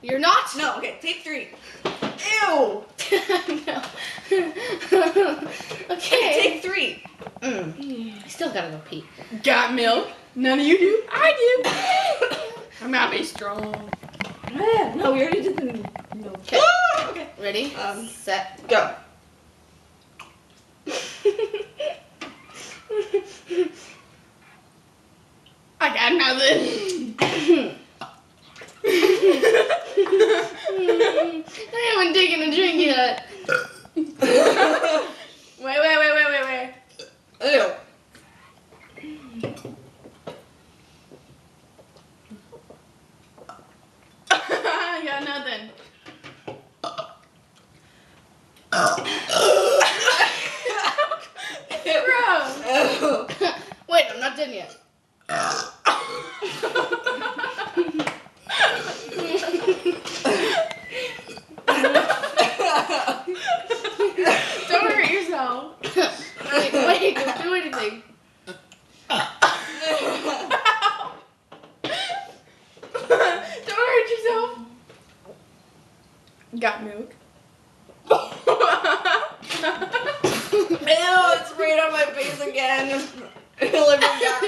You're not? No, okay, take 3. No. Ew! Okay. Take 3. I still gotta go pee. Got milk? None of you do? I do. I'm gonna be strong. No, we already did the milk. Okay. Okay. Ready? Set. Go. I got nothing. I haven't taken a drink yet. Wait. Ew. I got nothing. Gross. Wait, I'm not done yet. Don't hurt yourself. Wait, don't do anything. Don't hurt yourself. Got milk. Ew, it's right on my face again. Like, got